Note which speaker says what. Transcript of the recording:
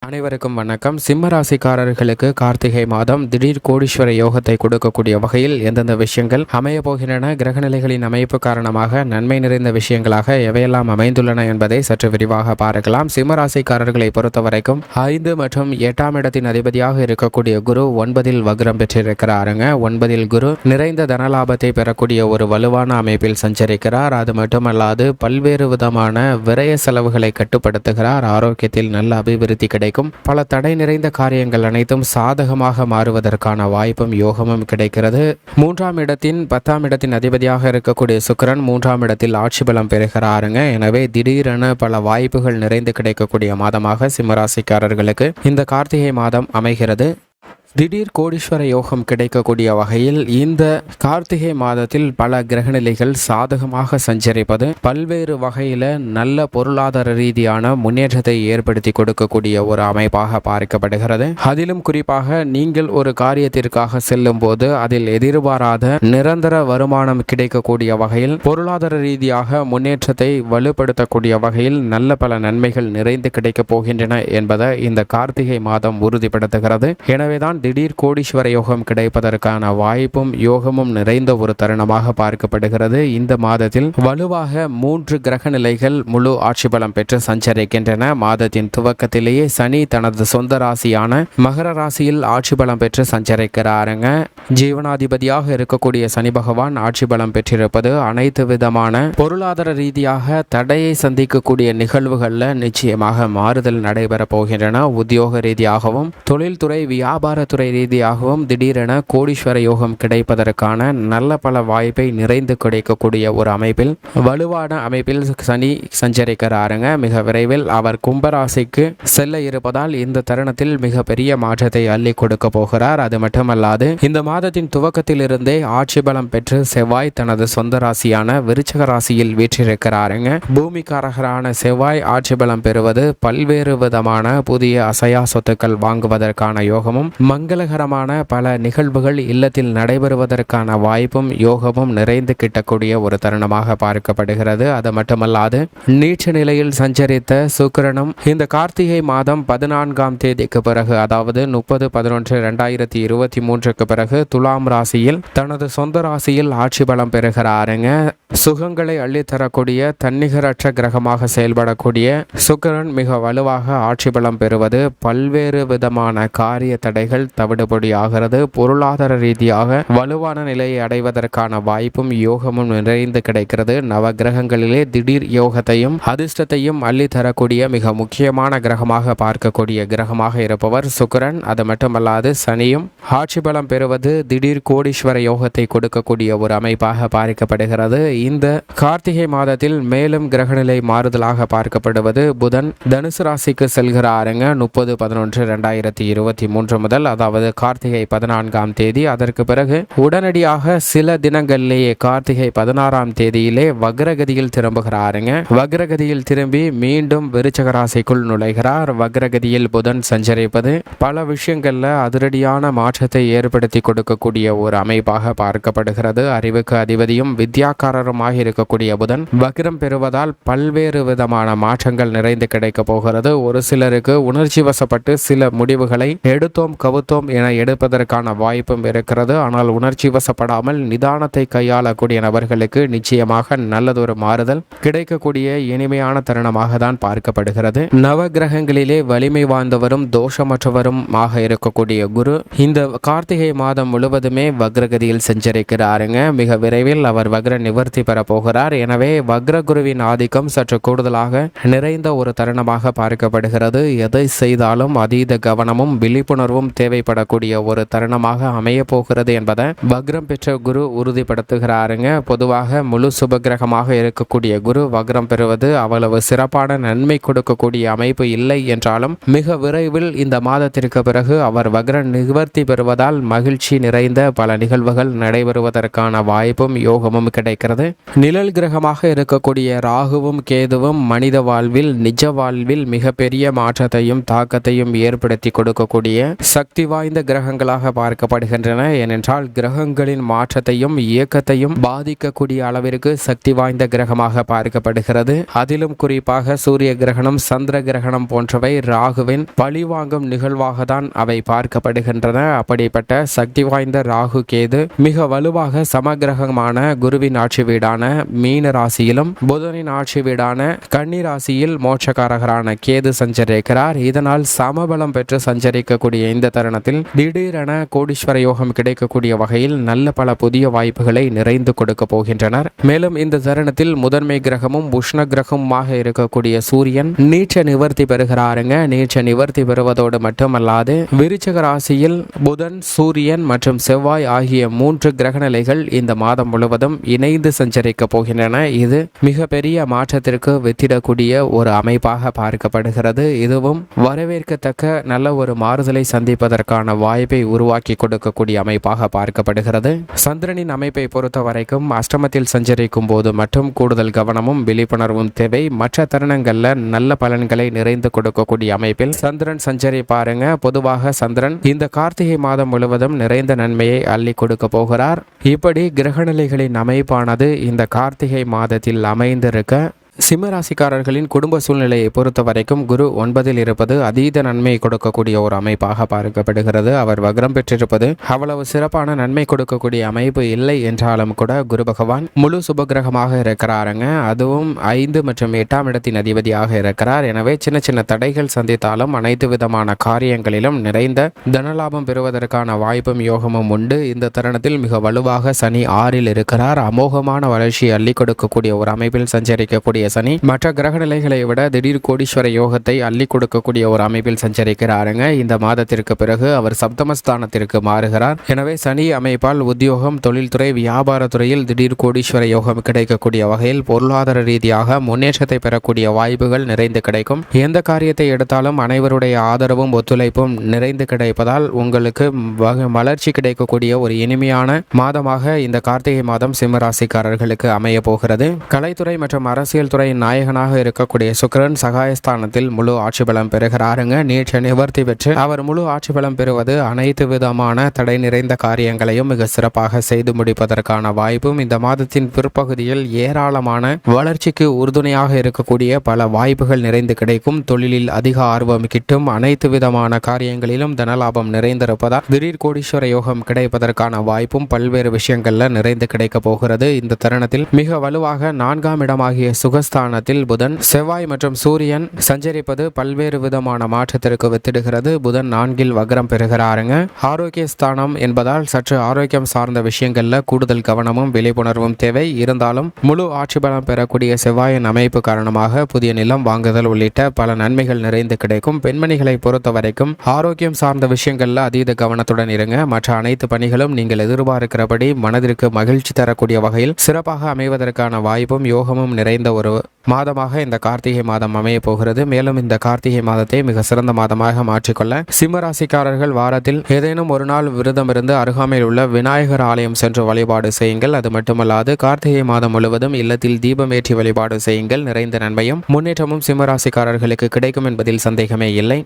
Speaker 1: அனைவருக்கும் வணக்கம். சிம்ம ராசிக்காரர்களுக்கு கார்த்திகை மாதம் திடீர் கோடீஸ்வர யோகத்தை கொடுக்கக்கூடிய வகையில் எந்தெந்த விஷயங்கள் அமைய போகின்றன, கிரகநிலைகளின் அமைப்பு காரணமாக நன்மை நிறைந்த விஷயங்களாக எவையெல்லாம் அமைந்துள்ளன என்பதை சற்று விரிவாக பார்க்கலாம். சிம்ம ராசிக்காரர்களை பொறுத்தவரைக்கும் 5 மற்றும் 8ஆம் இடத்தின் அதிபதியாக இருக்கக்கூடிய குரு 9இல் வக்ரம் பெற்றிருக்கிறாருங்க. 9இல் குரு நிறைந்த தனலாபத்தை பெறக்கூடிய ஒரு வலுவான அமைப்பில் சஞ்சரிக்கிறார். அது மட்டுமல்லாது பல்வேறு விதமான விரய செலவுகளை கட்டுப்படுத்துகிறார். ஆரோக்கியத்தில் நல்ல அபிவிருத்தி கிடைக்கும். பல தடை நிறைந்த காரியங்கள் அனைத்தும் சாதகமாக மாறுவதற்கான வாய்ப்பும் யோகமும் கிடைக்கிறது. 3ஆம் இடத்தின் 10ஆம் இடத்தின் அதிபதியாக இருக்கக்கூடிய சுக்கிரன் 3ஆம் இடத்தில் ஆட்சி பலம் பெறுகிறாருங்க. எனவே திடீரென பல வாய்ப்புகள் நிறைந்து கிடைக்கக்கூடிய மாதமாக சிம்மராசிக்காரர்களுக்கு இந்த கார்த்திகை மாதம் அமைகிறது. திடீர் கோடீஸ்வர யோகம் கிடைக்கக்கூடிய வகையில் இந்த கார்த்திகை மாதத்தில் பல கிரகநிலைகள் சாதகமாக சஞ்சரிப்பது பல்வேறு வகையில் நல்ல பொருளாதார ரீதியான முன்னேற்றத்தை ஏற்படுத்தி கொடுக்கக்கூடிய ஒரு அமைப்பாக பார்க்கப்படுகிறது. அதிலும் குறிப்பாக நீங்கள் ஒரு காரியத்திற்காக செல்லும் போது அதில் எதிர்பாராத நிரந்தர வருமானம் கிடைக்கக்கூடிய வகையில் பொருளாதார ரீதியாக முன்னேற்றத்தை வலுப்படுத்தக்கூடிய வகையில் நல்ல பல நன்மைகள் நிறைந்து கிடைக்கப் போகின்றன என்பதை இந்த கார்த்திகை மாதம் உறுதிப்படுத்துகிறது. எனவேதான் திடீர் கோடீஸ்வர யோகம் கிடைப்பதற்கான வாய்ப்பும் யோகமும் நிறைந்த ஒரு தருணமாக பார்க்கப்படுகிறது. இந்த மாதத்தில் வலுவாக 3 கிரக நிலைகள் முழு ஆட்சி பலம் பெற்று சஞ்சரிக்கின்றன. மாதத்தின் துவக்கத்திலேயே சனி தனது சொந்த ராசியான மகர ராசியில் ஆட்சி பலம் பெற்று சஞ்சரிக்கிறாருங்க. ஜீவனாதிபதியாக இருக்கக்கூடிய சனி பகவான் ஆட்சி பலம் பெற்றிருப்பது அனைத்து விதமான பொருளாதார ரீதியாக தடையை சந்திக்கக்கூடிய நிகழ்வுகளில் நிச்சயமாக மாறுதல் நடைபெற போகின்றன. உத்தியோக ரீதியாகவும் தொழில்துறை வியாபார துறை ரீதியாகவும் திடீரென கோடீஸ்வர யோகம் கிடைப்பதற்கான நல்ல பல வாய்ப்பை நிறைந்து கிடைக்கக்கூடிய ஒரு அமைப்பில் வலுவான அமைப்பில் சனி சஞ்சரிக்கிறாருங்க. மிக விரைவில் அவர் கும்பராசிக்கு செல்ல இருப்பதால் இந்த தருணத்தில் மிக பெரிய மாற்றத்தை அள்ளி கொடுக்க போகிறார். அது மட்டுமல்லாது இந்த மாதத்தின் துவக்கத்திலிருந்தே ஆட்சி பலம் பெற்று செவ்வாய் தனது சொந்த ராசியான விருச்சிக ராசியில் வீற்றிருக்கிறாருங்க. பூமிக்காரகரான செவ்வாய் ஆட்சி பலம் பெறுவது பல்வேறு விதமான புதிய அசையா சொத்துக்கள் வாங்குவதற்கான யோகமும் மங்களகரமான பல நிகழ்வுகள் இல்லத்தில் நடைபெறுவதற்கான வாய்ப்பும் யோகமும் நிறைந்து கிட்டக்கூடிய ஒரு தருணமாக பார்க்கப்படுகிறது. அது மட்டுமல்லாது நீச்ச நிலையில் சஞ்சரித்த சுக்கிரனும் இந்த கார்த்திகை மாதம் 14ஆம் தேதிக்கு பிறகு, அதாவது 30/11/2023க்கு பிறகு துலாம் ராசியில் தனது சொந்த ராசியில் ஆட்சி பலம் பெறுகிறாருங்க. சுகங்களை அள்ளித்தரக்கூடிய தன்னிகரற்ற கிரகமாக செயல்படக்கூடிய சுக்கிரன் மிக வலுவாக ஆட்சி பலம் பெறுவது பல்வேறு விதமான காரிய தடைகள் தவிடுபடி ஆகிறது. பொருளாதார ரீதியாக வலுவான நிலையை அடைவதற்கான வாய்ப்பும் யோகமும் நிறைந்து கிடைக்கிறது. நவ கிரகங்களிலே திடீர் யோகத்தையும் அதிர்ஷ்டத்தையும் அள்ளி தரக்கூடிய மிக முக்கியமான கிரகமாக பார்க்கக்கூடிய கிரகமாக இருப்பவர் சுக்கிரன். அது மட்டுமல்லாது சனியும் ஆட்சி பலம் பெறுவது திடீர் கோடீஸ்வர யோகத்தை கொடுக்கக்கூடிய ஒரு அமைப்பாக பார்க்கப்படுகிறது. இந்த கார்த்திகை மாதத்தில் மேலும் கிரகநிலை மாறுதலாக பார்க்கப்படுவது புதன் தனுசு ராசிக்கு செல்கிறாருங்க. 30/11/2023 முதல், அதாவது கார்த்திகை 14ஆம் தேதி. அதற்கு பிறகு உடனடியாக சில தினங்களிலேயே கார்த்திகை 16ஆம் தேதியிலே வக்ரகதியில் திரும்புகிறாருங்க. வக்ரகதியில் திரும்பி மீண்டும் விருச்சிக ராசிக்குள் நுழைகிறார். வக்ரகதியில் புதன் சஞ்சரிப்பது பல விஷயங்கள்ல அதிரடியான மாற்றத்தை ஏற்படுத்தி கொடுக்கக்கூடிய ஒரு அமைப்பாக பார்க்கப்படுகிறது. அறிவுக்கு அதிபதியும் வித்யாக்காரருமாக இருக்கக்கூடிய புதன் வக்ரம் பெறுவதால் பல்வேறு விதமான மாற்றங்கள் நிறைந்து கிடைக்க போகிறது. ஒரு சிலருக்கு உணர்ச்சி வசப்பட்டு சில முடிவுகளை எடுத்தோம் கவுத்தோம் என எடுப்பதற்கான வாய்ப்பும் இருக்கிறது. ஆனால் உணர்ச்சி வசப்படாமல் நிதானத்தை கையாளக்கூடிய நபர்களுக்கு நிச்சயமாக நல்லதொரு மாறுதல் கிடைக்கக்கூடிய இனிமையான தருணமாக தான் பார்க்கப்படுகிறது. நவ கிரகங்களிலே வலிமை வாய்ந்தவரும் தோஷமற்றவரும் ஆக இருக்கக்கூடிய குரு இந்த கார்த்திகை மாதம் முழுவதுமே வக்ரகதியில் சஞ்சரிக்கிறாருங்க. மிக விரைவில் அவர் வக்ர நிவர்த்தி பெற போகிறார். எனவே வக்ர குருவின் ஆதிக்கம் சற்று கூடுதலாக நிறைந்த ஒரு தருணமாக பார்க்கப்படுகிறது. எதை செய்தாலும் அதீத கவனமும் விழிப்புணர்வும் தேவைப்படக்கூடிய ஒரு தருணமாக அமைய போகிறது என்பதை வக்ரம் பெற்ற குரு உறுதிப்படுத்துகிறாருங்க. பொதுவாக முழு சுபகிரகமாக இருக்கக்கூடிய குரு வக்ரம் பெறுவது அவ்வளவு சிறப்பான நன்மை கொடுக்கக்கூடிய அமைப்பு இல்லை என்றாலும் மிக விரைவில் இந்த மாதத்திற்கு பிறகு அவர் வக்ர நிவர்த்தி பெறுவதால் மகிழ்ச்சி நிறைந்த பல நிகழ்வுகள் நடைபெறுவதற்கான வாய்ப்பும் யோகமும் கிடைக்கிறது. நிழல் கிரகமாக இருக்கக்கூடிய ராகுவும் கேதுவும் மனித வாழ்வில் நிஜ வாழ்வில் மிகப்பெரிய மாற்றத்தையும் தாக்கத்தையும் ஏற்படுத்தி கொடுக்கக்கூடிய சக்தி வாய்ந்த கிரகங்களாக பார்க்கப்படுகின்றன. ஏனென்றால் கிரகங்களின் மாற்றத்தையும் இயக்கத்தையும் பாதிக்கக்கூடிய அளவிற்கு சக்தி வாய்ந்த கிரகமாக பார்க்கப்படுகிறது. அதிலும் குறிப்பாக சூரிய கிரகணம், சந்திர கிரகணம் போன்றவை ராகுவின் பழிவாங்கும் நிகழ்வாக தான் அவை பார்க்கப்படுகின்றன. அப்படிப்பட்ட சக்தி வாய்ந்த ராகு கேது மிக வலுவாக சமகிரகமான குருவின் ஆட்சி வீடான மீன ராசியிலும் புதனின் ஆட்சி வீடான கன்னி ராசியில் மோட்சக்காரகரான கேது சஞ்சரிக்கிறார். இதனால் சமபலம் பெற்று சஞ்சரிக்கக்கூடிய இந்த தருணத்தில் திடீரென கோடீஸ்வர யோகம் கிடைக்கக்கூடிய வகையில் நல்ல பல புதிய வாய்ப்புகளை நிறைந்து கொடுக்க போகின்றனர். மேலும் இந்த தருணத்தில் முதன்மை கிரகமும் உஷ்ண கிரகமுமாக இருக்கக்கூடிய சூரியன் நீச்ச நிவர்த்தி பெறுகிறாருங்க. நீச்ச நிவர்த்தி பெறுவதோடு மட்டுமல்லாது விருச்சிக ராசியில் புதன், சூரியன் மற்றும் செவ்வாய் ஆகிய 3 கிரகநிலைகள் இந்த மாதம் முழுவதும் இணைந்து சஞ்சரிக்க போகின்றன. இது மிகப்பெரிய மாற்றத்திற்கு வித்திடக்கூடிய ஒரு அமைப்பாக பார்க்கப்படுகிறது. இதுவும் வரவேற்கத்தக்க நல்ல ஒரு மாறுதலை சந்திப்பதற்கான வாய்ப்பை உருவாக்கி கொடுக்கக்கூடிய அமைப்பாக பார்க்கப்படுகிறது. சந்திரனின் அமைப்பை பொறுத்த வரைக்கும் அஷ்டமத்தில் சஞ்சரிக்கும் போது மட்டும் கூடுதல் கவனமும் விழிப்புணர்வும் தேவை. மற்ற தருணங்கள்ல நல்ல பலன்களை நிறைந்து கொடுக்கக்கூடிய அமைப்பில் சந்திரன் சஞ்சரிப்பாருங்க. பொதுவாக சந்திரன் இந்த கார்த்திகை மாதம் முழுவதும் நிறைந்த நன்மையை அள்ளி கொடுக்க போகிறார். இப்படி கிரகநிலைகளின் அமைப்பானது இந்த கார்த்திகை மாதத்தில் அமைந்திருக்க சிம்மராசிக்காரர்களின் குடும்ப சூழ்நிலையை பொறுத்த வரைக்கும் குரு 9ல் இருப்பது அதீத நன்மை கொடுக்கக்கூடிய ஒரு அமைப்பாக பார்க்கப்படுகிறது. அவர் வக்ரம் பெற்றிருப்பது அவ்வளவு சிறப்பான நன்மை கொடுக்கக்கூடிய அமைப்பு இல்லை என்றாலும் கூட குரு பகவான் முழு சுபகிரகமாக இருக்கிறாருங்க. அதுவும் 5 மற்றும் 8ஆம் இடத்தின் அதிபதியாக இருக்கிறார். எனவே சின்ன சின்ன தடைகள் சந்தித்தாலும் அனைத்து விதமான காரியங்களிலும் நிறைந்த தனலாபம் பெறுவதற்கான வாய்ப்பும் யோகமும் உண்டு. இந்த தருணத்தில் மிக வலுவாக சனி 6ல் இருக்கிறார். அமோகமான வளர்ச்சியை அள்ளி கொடுக்கக்கூடிய ஒரு அமைப்பில் சஞ்சரிக்கக்கூடிய சனி மற்ற கிரக நிலைகளை விட திடீர் கோடீஸ்வர யோகத்தை அள்ளி கொடுக்கக்கூடிய ஒரு அமைப்பில் சஞ்சரிக்கிறாருங்க. இந்த மாதத்திற்கு பிறகு அவர் சப்தமஸ்தானத்திற்கு மாறுகிறார். எனவே சனி அமைப்பால் உத்தியோகம், தொழில்துறை, வியாபாரத்துறையில் திடீர் கோடீஸ்வர யோகம் கிடைக்கக்கூடிய வகையில் பொருளாதார ரீதியாக முன்னேற்றத்தை பெறக்கூடிய வாய்ப்புகள் நிறைந்து கிடைக்கும். எந்த காரியத்தை எடுத்தாலும் அனைவருடைய ஆதரவும் ஒத்துழைப்பும் நிறைந்து கிடைப்பதால் உங்களுக்கு வளர்ச்சி கிடைக்கக்கூடிய ஒரு இனிமையான மாதமாக இந்த கார்த்திகை மாதம் சிம்மராசிக்காரர்களுக்கு அமைய போகிறது. கலைத்துறை மற்றும் அரசியல் நாயகனாக இருக்கக்கூடிய சுக்கிரன் சகாயஸ்தானத்தில் முழு ஆட்சி பலம் பெறுகிறாருங்க. நீச்ச நிவர்த்தி பெற்று அவர் முழு ஆட்சி பலம் பெறுவது அனைத்து விதமான தடை நிறைந்த காரியங்களையும் மிக சிறப்பாக செய்து முடிப்பதற்கான வாய்ப்பும் இந்த மாதத்தின் பிற்பகுதியில் ஏராளமான வளர்ச்சிக்கு உறுதுணையாக இருக்கக்கூடிய பல வாய்ப்புகள் நிறைந்து கிடைக்கும். தொழிலில் அதிக ஆர்வம் கிட்டும். அனைத்து விதமான காரியங்களிலும் தனலாபம் நிறைந்திருப்பதால் திடீர் கோடீஸ்வர யோகம் கிடைப்பதற்கான வாய்ப்பும் பல்வேறு விஷயங்கள்ல நிறைந்து கிடைக்க போகிறது. இந்த தருணத்தில் மிக வலுவாக 4ஆம் இடமாகிய சுகஸ்தானத்தில் புதன், செவ்வாய் மற்றும் சூரியன் சஞ்சரிப்பது பல்வேறு விதமான மாற்றத்திற்கு வித்திடுகிறது. புதன் 4ல் வக்ரம் பெறுகிறாருங்க. ஆரோக்கிய ஸ்தானம் என்பதால் சற்று ஆரோக்கியம் சார்ந்த விஷயங்கள்ல கூடுதல் கவனமும் விழிப்புணர்வும் தேவை. இருந்தாலும் முழு ஆட்சி பலம் பெறக்கூடிய செவ்வாயின் அமைப்பு காரணமாக புதிய நிலம் வாங்குதல் உள்ளிட்ட பல நன்மைகள் நிறைந்து கிடைக்கும். பெண்மணிகளை பொறுத்த வரைக்கும் ஆரோக்கியம் சார்ந்த விஷயங்கள்ல அதீத கவனத்துடன் இருங்க. மற்ற அனைத்து பணிகளும் நீங்கள் எதிர்பார்க்கிறபடி மனதிற்கு மகிழ்ச்சி தரக்கூடிய வகையில் சிறப்பாக அமைவதற்கான வாய்ப்பும் யோகமும் நிறைந்த ஒரு மாதமாக இந்த கார்த்திகை மாதம் அமைய போகிறது. மேலும் இந்த கார்த்திகை மாதத்தை மிக சிறந்த மாதமாக மாற்றிக்கொள்ள சிம்மராசிக்காரர்கள் வாரத்தில் ஏதேனும் ஒரு நாள் விரதம் இருந்து அருகாமையில் உள்ள விநாயகர் ஆலயம் சென்று வழிபாடு செய்யுங்கள். அது மட்டுமல்லாது கார்த்திகை மாதம் முழுவதும் இல்லத்தில் தீபமேற்றி வழிபாடு செய்யுங்கள். நிறைந்த நன்மையும் முன்னேற்றமும் சிம்மராசிக்காரர்களுக்கு கிடைக்கும் என்பதில் சந்தேகமே இல்லை.